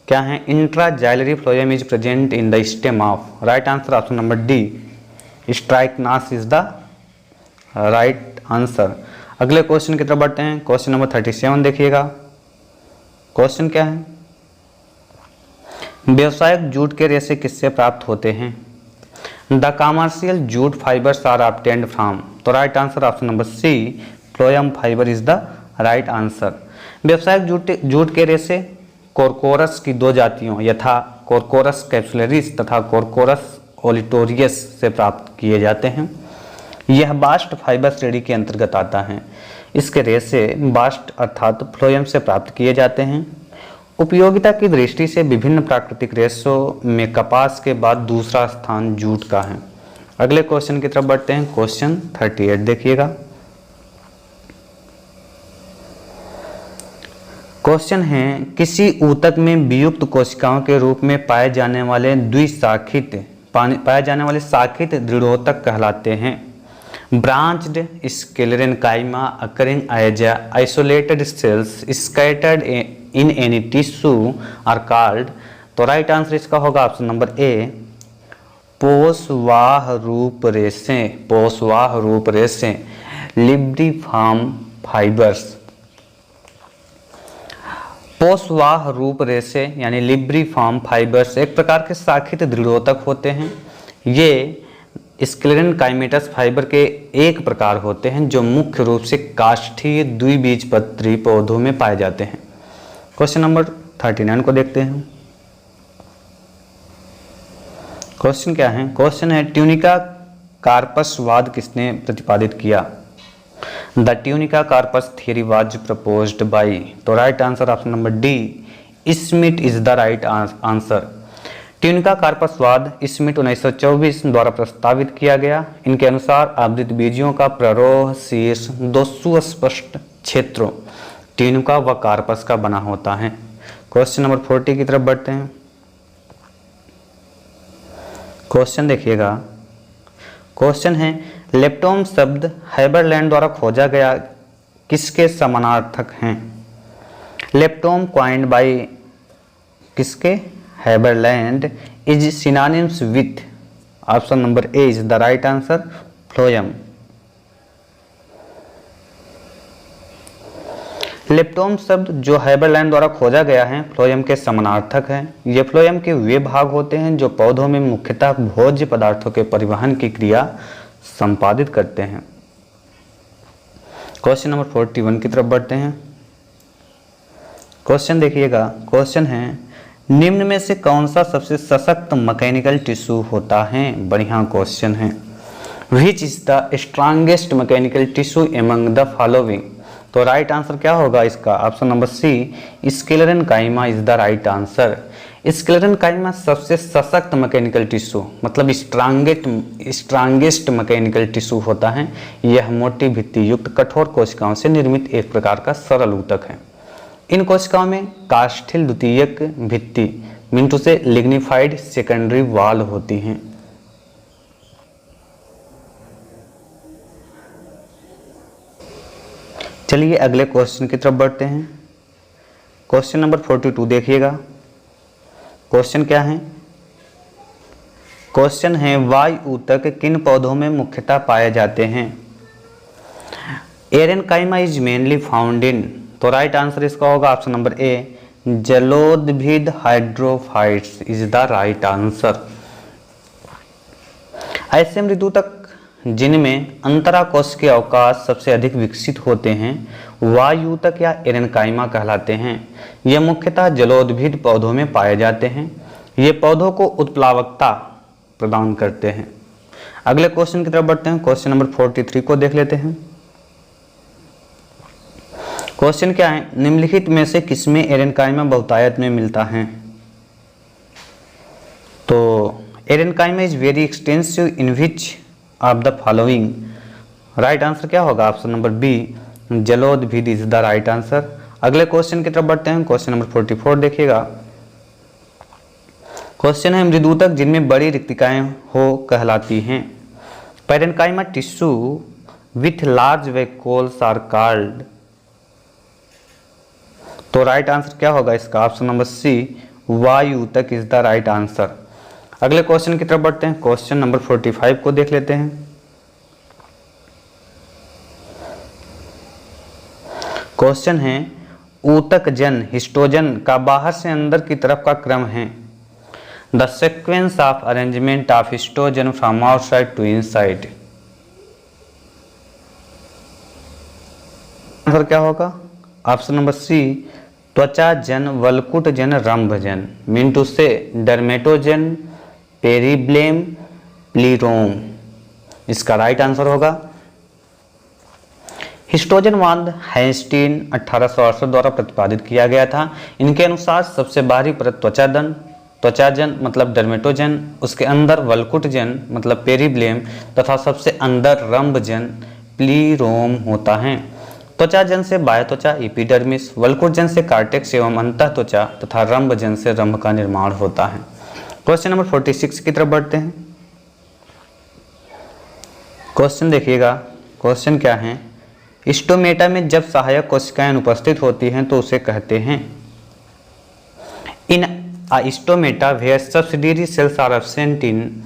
क्या है, intraxylary phloem is present in the stem of. Right answer option number D, Strychnos is the right answer. अगले क्वेश्चन की तरफ बढ़ते हैं। क्वेश्चन नंबर 37 देखिएगा। क्वेश्चन क्या है, व्यावसायिक जूट के रेशे किससे प्राप्त होते हैं। The commercial jute fibres are obtained from. तो right answer option number C, phloem fibre is the right answer. व्यावसायिक जूट के रेशे कोरकोरस की दो जातियों यथा कोरकोरस कैप्सुलरिस तथा कोरकोरस ओलिटोरियस से प्राप्त किए जाते हैं। यह बास्ट फाइबर श्रेणी के अंतर्गत आता है। इसके रेशे बास्ट अर्थात फ्लोएम से प्राप्त किए जाते हैं। उपयोगिता की दृष्टि से विभिन्न प्राकृतिक रेशों में कपास के बाद दूसरा स्थान जूट का है। अगले क्वेश्चन की तरफ बढ़ते हैं। क्वेश्चन 38 देखिएगा। क्वेश्चन है किसी ऊतक में वियुक्त कोशिकाओं के रूप में पाए जाने वाले शाखित दृढ़ोतक कहलाते हैं। Branched sclerenchyma occurring as isolated cells scattered in any tissue are called. तो राइट आंसर इसका होगा ऑप्शन नंबर ए, पोषवाह रूपरेशें लिब्रिफॉर्म फाइबर्स। पोषवाह रूपरेशे यानी लिब्रिफॉर्म फाइबर्स एक प्रकार के शाखित दृढ़ोतक होते हैं। ये स्क्लेरेनकाइमेटस फाइबर के एक प्रकार होते हैं जो मुख्य रूप से काष्ठीय द्विबीजपत्री पौधों में पाए जाते हैं। क्वेश्चन नंबर 39 को देखते हैं। क्वेश्चन क्या है? क्वेश्चन है ट्यूनिका कार्पसवाद किसने प्रतिपादित किया? The tunica corpus theory was proposed by. तो right answer option number D, Smith is the right answer. Tunica कार्पसवाद स्मिथ 1924 द्वारा प्रस्तावित किया गया। इनके अनुसार आवृत बीजों का प्ररोह शीर्ष 200 स्पष्ट क्षेत्रों ट्यूनिका व कार्पस का बना होता है। क्वेश्चन नंबर 40 की तरफ बढ़ते हैं। क्वेश्चन देखिएगा। क्वेश्चन है लेप्टोम शब्द हैबरलैंड द्वारा खोजा गया किसके समानार्थक हैं? लेप्टोम कॉइन्ड बाय किसके? Haberlandt is synonyms with. Option number A is the right answer, phloem. Leptome शब्द जो हैबरलैंड द्वारा खोजा गया है फ्लोएम के समानार्थक है। ये फ्लोएम के वे भाग होते हैं जो पौधों में मुख्यतः भोज्य पदार्थों के परिवहन की क्रिया संपादित करते हैं। क्वेश्चन नंबर 41 की तरफ बढ़ते हैं। क्वेश्चन देखिएगा। क्वेश्चन है निम्न में से कौन सा सबसे सशक्त मैकेनिकल टिश्यू होता है? बढ़िया क्वेश्चन है। Which is the strongest mechanical tissue among the following? तो राइट आंसर क्या होगा इसका? Option number C, sclerenchyma is the right answer. Sclerenchyma सबसे सशक्त मैकेनिकल टिश्यू मतलब स्ट्रांगेस्ट मैकेनिकल टिश्यू होता है। यह मोटी भित्ति युक्त कठोर कोशिकाओं से निर्मित एक प्रकार का सरल ऊतक है। इन कोशिकाओं में काष्ठिल द्वितीयक भित्ति मिंटू से लिग्निफाइड सेकेंडरी वॉल होती हैं। चलिए अगले क्वेश्चन की तरफ बढ़ते हैं। क्वेश्चन नंबर 42 देखिएगा। क्वेश्चन क्या है? क्वेश्चन है वायु ऊतक किन पौधों में मुख्यतः पाए जाते हैं? Aerenchyma is mainly found in. तो राइट आंसर इसका होगा ऑप्शन नंबर ए, जलोदभिद hydrophytes is the right answer. ऐसे मृदूतक जिनमें अंतराकोश के अवकाश सबसे अधिक विकसित होते हैं वायुतक या एरेनकाइमा कहलाते हैं। ये मुख्यतः जलोदभिद पौधों में पाए जाते हैं। ये पौधों को उत्प्लावकता प्रदान करते हैं। अगले क्वेश्चन की तरफ बढ़ते हैं। क्वेश्चन नंबर 43 को देख लेते हैं। क्वेश्चन क्या है? निम्नलिखित में से किसमें एरेनकाइमा बहुतायत में मिलता है? तो aerenchyma is very extensive in which of the following? Right answer क्या होगा? ऑप्शन नंबर बी, जलोदभिद इज द राइट आंसर। अगले क्वेश्चन की तरफ बढ़ते हैं। क्वेश्चन नंबर 44 देखिएगा। क्वेश्चन है मृदूतक जिनमें बड़ी रिक्तिकाएं हो कहलाती हैं। Parenchyma tissue with large vacuoles are called. तो राइट आंसर क्या होगा इसका? ऑप्शन नंबर सी, वायुतक इज द राइट आंसर। अगले क्वेश्चन की तरफ बढ़ते हैं। क्वेश्चन नंबर 45 को देख लेते हैं। क्वेश्चन है ऊतक जन हिस्टोजन का बाहर से अंदर की तरफ का क्रम है। The sequence of arrangement of histogen from outside to inside. Answer क्या होगा? ऑप्शन नंबर सी, त्वचा जन, वल्कुट जन, रंभ जन, मिंटू से डर्मेटोजन, पेरिब्लेम, प्लीरोम। इसका राइट आंसर होगा हिस्टोजनवाद हैंस्टीन 1868 द्वारा प्रतिपादित किया गया था। इनके अनुसार सबसे बाहरी परत त्वचाजन मतलब डर्मेटोजन, उसके अंदर वल्कुटजन मतलब पेरिब्लेम तथा सबसे अंदर रंभजन प्लीरोम होता है। त्वचाजन से बाह्य त्वचा एपिडर्मिस, वल्कुटजन से कार्टेक्स एवं अंतः त्वचा तथा रंभजन से रंभ का निर्माण होता है। क्वेश्चन नंबर 46 की तरफ बढ़ते हैं। क्वेश्चन देखिएगा। क्वेश्चन क्या है? स्टोमेटा में जब सहायक कोशिकाएं अनुपस्थित होती हैं तो उसे कहते हैं। In stomata where subsidiary cells are absent in.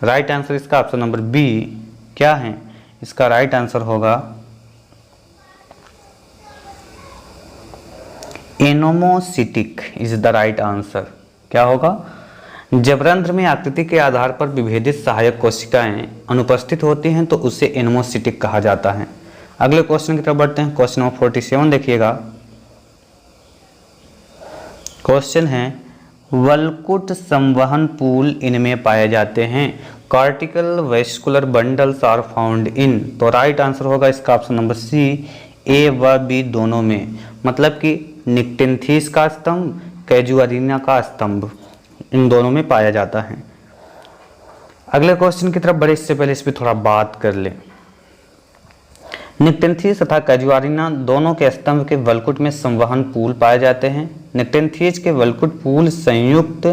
Right answer इसका ऑप्शन नंबर बी क्या है, इसका राइट आंसर होगा anomocytic is the right answer. क्या होगा, जब रंध्र में आकृति के आधार पर विभेदित सहायक कोशिकाएं अनुपस्थित होती हैं तो उसे एनोमोसिटिक कहा जाता है। अगले क्वेश्चन की तरफ बढ़ते हैं। क्वेश्चन नंबर 47 देखिएगा। क्वेश्चन है वल्कुट संवहन पूल इनमें पाए जाते हैं। Cortical vascular bundles are found in, तो राइट आंसर होगा इसका ऑप्शन नंबर सी, ए व बी दोनों में। मतलब कि निक्टेंथीस का स्तंभ, कैजुअरिना का स्तंभ, इन दोनों में पाया जाता है। अगले क्वेश्चन की तरफ बढ़े इससे पहले इस पर थोड़ा बात कर ले। निक्टेंथीस तथा कैजुअरिना दोनों के स्तंभ के वल्कुट में संवहन पूल पाए जाते हैं। निक्टेंथीस के वल्कुट पूल संयुक्त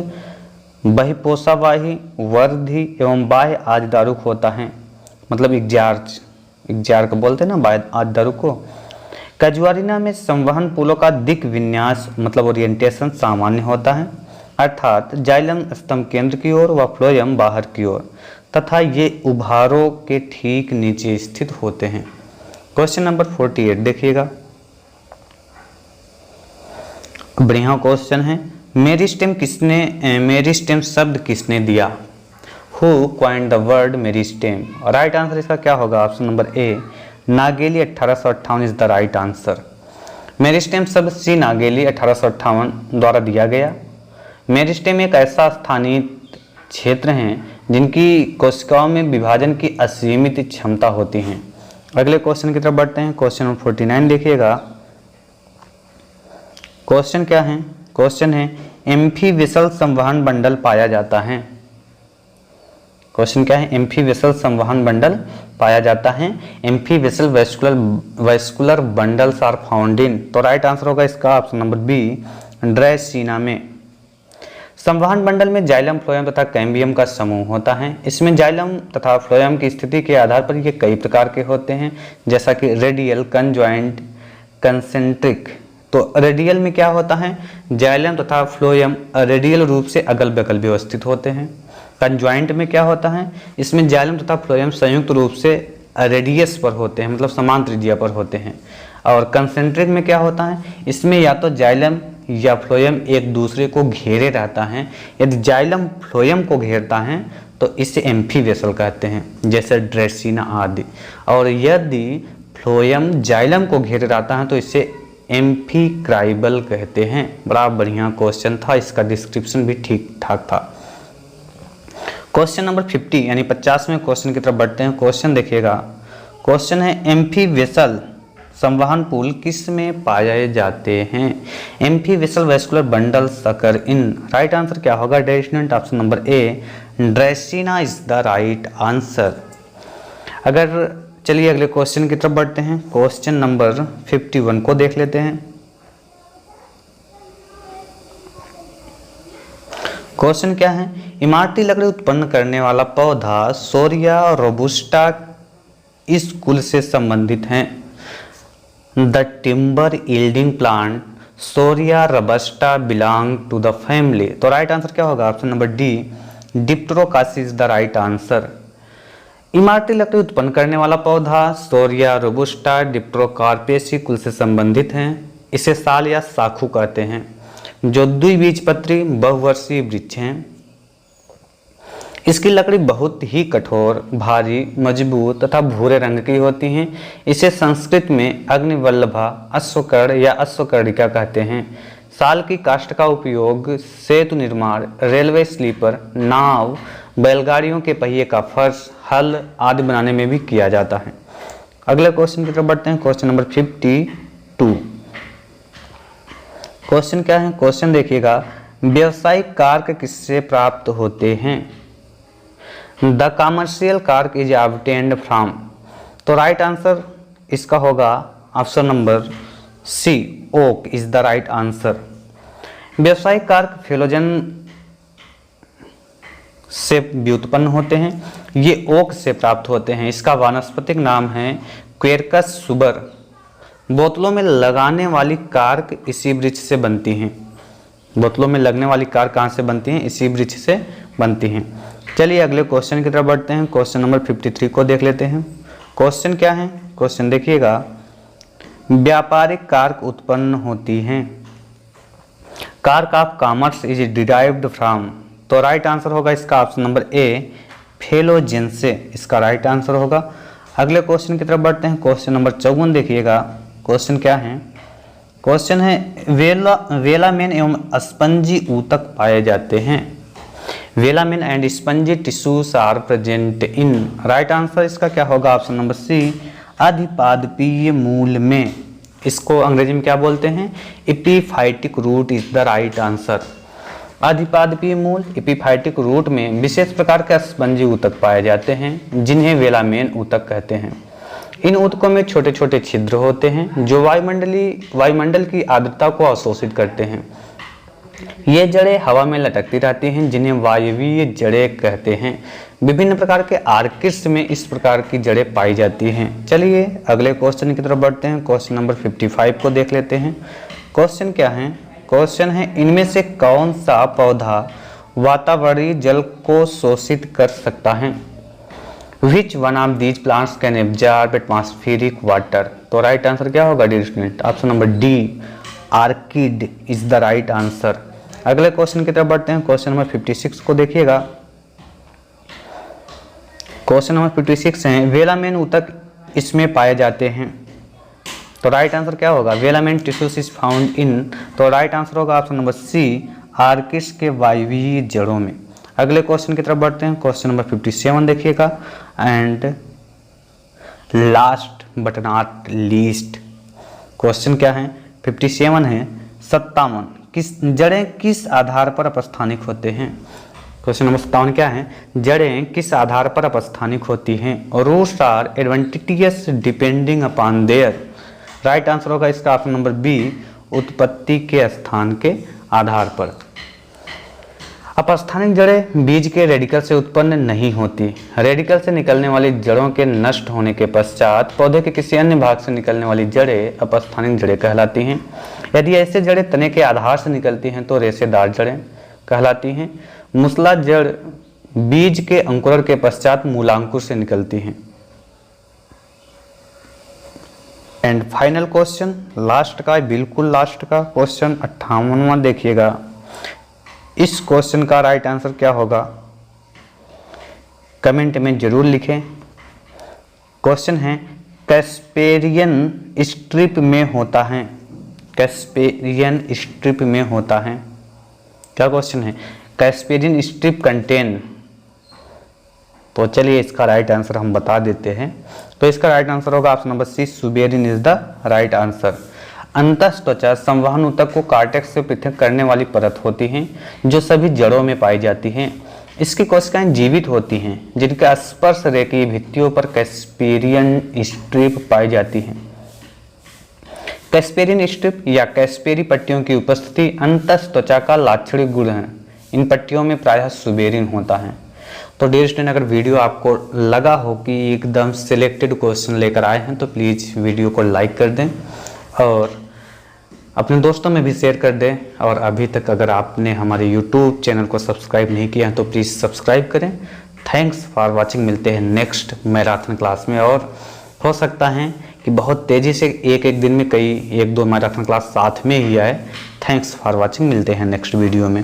बहिपोषावाही, वर्धि एवं बाह्य आजदारुक होता है। मतलब इग्जार को बोलते हैं ना, बाह्य आजदारुक को। कैजुअरिना में संवहन पूलों का दिक् विन्यास मतलब ओरिएंटेशन सामान्य होता है, अर्थात जाइलम स्तंभ केंद्र की ओर व फ्लोएम बाहर की ओर, तथा ये उभारों के ठीक नीचे स्थित होते हैं। क्वेश्चन नंबर 48 देखिएगा। बढ़िया क्वेश्चन है। मेरिस्टेम शब्द किसने दिया? Who coined the word meristem? और राइट आंसर इसका क्या होगा? Option number A, Nageli 1858 is the right answer. Meristem शब्द सी नागेली 1858 द्वारा दिया गया। मेरिस्टेम एक ऐसा स्थानीय क्षेत्र है जिनकी कोशिकाओं में विभाजन की असीमित क्षमता होती है। अगले क्वेश्चन की तरफ बढ़ते हैं। क्वेश्चन नंबर 49 देखिएगा। क्वेश्चन क्या है? क्वेश्चन है एम्फीविसल संवहन बंडल पाया जाता है। क्वेश्चन क्या है? एम्फीविसल संवहन बंडल पाया जाता है। Amphivasal vascular bundles are found in, तो राइट आंसर होगा इसका ऑप्शन नंबर बी, ड्रेसिना में। संवहन बंडल में जाइलम, फ्लोएम तथा कैम्बियम का समूह होता है। इसमें जाइलम तथा फ्लोएम की स्थिति के आधार पर ये कई प्रकार के होते हैं, जैसा कि रेडियल, कंजॉइंट, कंसेंट्रिक। तो रेडियल में क्या होता है? जाइलम तथा फ्लोएम रेडियल रूप से अगल बगल व्यवस्थित होते हैं। कंजॉइंट में क्या होता है? इसमें जाइलम तथा फ्लोएम संयुक्त रूप से रेडियस पर होते हैं, मतलब समान त्रिज्या पर होते हैं। और कंसेंट्रिक में क्या होता है? इसमें या तो जाइलम या फ्लोएम एक दूसरे को घेरे रहता है। यदि जाइलम फ्लोएम को घेरता है तो इसे एम्फीवेसल कहते हैं, जैसे ड्रेसिना आदि। और यदि फ्लोएम जाइलम को घेरे रहता है तो इसे एम्फीक्राइबल कहते हैं। बड़ा बढ़िया क्वेश्चन था, इसका डिस्क्रिप्शन भी ठीक ठाक था। क्वेश्चन नंबर 50 यानी 50वें क्वेश्चन की तरफ बढ़ते हैं। क्वेश्चन देखिएगा। क्वेश्चन है एम्फीवेसल संवहन पूल किस में पाए जाते हैं? एम्फीवेसल वेस्कुलर बंडल सकर इन, राइट आंसर क्या होगा? Definite option number A, ड्रेसिना is the right answer. अगर चलिए अगले क्वेश्चन की तरफ बढ़ते हैं। क्वेश्चन नंबर 51 को देख लेते हैं। क्वेश्चन क्या है? इमारती लकड़ी उत्पन्न करने वाला पौधा सोरिया रोबुस्टा इस कुल से संबंधित है। The timber yielding plant Shorea robusta belong to the family, तो राइट आंसर क्या होगा? Option number D, Dipterocarpaceae is the right answer. इमारती लकड़ी उत्पन्न करने वाला पौधा सोरिया रोबुस्टा डिप्टेरोकार्पेसी कुल से संबंधित है। इसे साल या साखू कहते हैं, जो द्विबीजपत्री बहुवर्षीय वृक्ष हैं। इसकी लकड़ी बहुत ही कठोर, भारी, मजबूत तथा भूरे रंग की होती हैं। इसे संस्कृत में अग्निवल्लभा, अश्वकर्ण या अश्वकर्णिका कहते हैं। साल की काष्ठ का उपयोग सेतु निर्माण, रेलवे स्लीपर, नाव, बैलगाड़ियों के पहिए का फर्श, हल आदि बनाने में भी किया जाता है। अगले क्वेश्चन की तरफ बढ़ते हैं। Question number 52। क्वेश्चन क्या है? क्वेश्चन देखिएगा। व्यावसायिक कार्क किससे प्राप्त होते हैं? The commercial cork is obtained from, तो राइट आंसर इसका होगा option number C, oak is the right answer. व्यावसायिक कार्क फेलोजन से व्युत्पन्न होते हैं। ये ओक से प्राप्त होते हैं। इसका वानस्पतिक नाम है क्वेरकस सुबर। बोतलों में लगाने वाली कार्क इसी वृक्ष से बनती हैं। बोतलों में लगने वाली कार्क कहाँ से बनती हैं? इसी वृक्ष से बनती हैं। चलिए अगले क्वेश्चन की तरफ बढ़ते हैं। क्वेश्चन नंबर 53 को देख लेते हैं। क्वेश्चन क्या है? क्वेश्चन देखिएगा, व्यापारिक कारक उत्पन्न होती हैं। कारक of commerce is derived from, तो राइट आंसर होगा इसका ऑप्शन नंबर ए, फेलोजेन से इसका राइट आंसर होगा। अगले क्वेश्चन की तरफ बढ़ते हैं। क्वेश्चन नंबर 54 देखिएगा। क्वेश्चन क्या है? क्वेश्चन है वेलामेन एवं स्पंजी ऊतक पाए जाते हैं। Velamen and spongy tissues are present in, right answer इसका क्या होगा? ऑप्शन नंबर सी, अधिपादपीय मूल में। इसको अंग्रेजी में क्या बोलते हैं? Epiphytic root is the right answer. अधिपादपीय मूल एपिफाइटिक रूट में विशेष प्रकार के स्पंजी ऊतक पाए जाते हैं जिन्हें वेलामेन ऊतक कहते हैं। इन ऊतकों में छोटे छोटे छिद्र होते हैं जो वायुमंडल की आर्द्रता को अवशोषित करते हैं। ये जड़ें हवा में लटकती रहती हैं जिन्हें वायवीय जड़ें कहते हैं। विभिन्न प्रकार के आर्किड्स में इस प्रकार की जड़ें पाई जाती हैं। चलिए अगले क्वेश्चन की तरफ बढ़ते हैं। क्वेश्चन नंबर 55 को देख लेते हैं। क्वेश्चन क्या है? क्वेश्चन है, इनमें से कौन सा पौधा वातावरणीय जल को शोषित कर सकता है? Which one of these plants can absorb atmospheric water? तो राइट आंसर क्या होगा dear student? Option number D, orchid is the right answer. अगले क्वेश्चन की तरफ बढ़ते हैं। क्वेश्चन नंबर 56 को देखिएगा। क्वेश्चन नंबर 56 है, वेलामेन ऊतक इसमें पाए जाते हैं। तो राइट आंसर क्या होगा? Velamen tissues is found in, तो राइट आंसर होगा ऑप्शन नंबर सी, आर्किड्स के वायवीय जड़ों में। अगले क्वेश्चन की तरफ बढ़ते हैं। क्वेश्चन नंबर 57 देखिएगा। And last but not least, question क्या है? 57 है, 57 जड़ें किस आधार पर अपस्थानिक होते हैं? क्वेश्चन नंबर 57 क्या है? जड़ें किस आधार पर अपस्थानिक होती हैं? Roots are adventitious depending upon their, right answer होगा इसका ऑप्शन नंबर बी, उत्पत्ति के स्थान के आधार पर। अपस्थानिक जड़ें बीज के रेडिकल से उत्पन्न नहीं होती। रेडिकल से निकलने वाली जड़ों के नष्ट होने के पश्चात पौधे के किसी अन्य भाग से निकलने वाली जड़ें अपस्थानिक जड़ें कहलाती हैं। यदि ऐसे जड़ें तने के आधार से निकलती हैं तो रेशेदार जड़ें कहलाती हैं। मूसला जड़ बीज के अंकुरण के पश्चात मूलांकुर से निकलती हैं। एंड फाइनल क्वेश्चन, लास्ट का, बिल्कुल लास्ट का क्वेश्चन 58वां देखिएगा। इस क्वेश्चन का राइट आंसर क्या होगा? कमेंट में जरूर लिखें। क्वेश्चन है, कैस्पेरियन स्ट्रिप में होता है। कैस्पेरियन स्ट्रिप में होता है, क्या क्वेश्चन है? कैस्पेरियन स्ट्रिप कंटेन, तो चलिए इसका राइट आंसर हम बता देते हैं। तो इसका राइट आंसर होगा option number C, suberin is the right answer. अंतःत्वचा संवहन ऊतक को कार्टेक्स से पृथक करने वाली परत होती हैं जो सभी जड़ों में पाई जाती हैं। इसकी कोशिकाएं जीवित होती हैं जिनके स्पर्श रेखीय भित्तियों पर कैस्पेरियन स्ट्रिप पाई जाती हैं। कैस्पेरियन स्ट्रिप या कैस्पेरी पट्टियों की उपस्थिति अंतःत्वचा का लाक्षणिक गुण है। इन पट्टियों में प्रायः सुबेरिन होता है। तो डियर स्टूडेंट, अगर वीडियो आपको लगा हो कि एकदम सिलेक्टेड क्वेश्चन लेकर आए हैं तो प्लीज़ वीडियो को लाइक कर दें और अपने दोस्तों में भी शेयर कर दें। और अभी तक अगर आपने हमारे YouTube चैनल को सब्सक्राइब नहीं किया है तो प्लीज़ सब्सक्राइब करें। Thanks for watching. मिलते हैं नेक्स्ट मैराथन क्लास में, और हो सकता है कि बहुत तेज़ी से एक दिन में कई 1-2 मैराथन क्लास साथ में ही आए। Thanks for watching. मिलते हैं नेक्स्ट वीडियो में।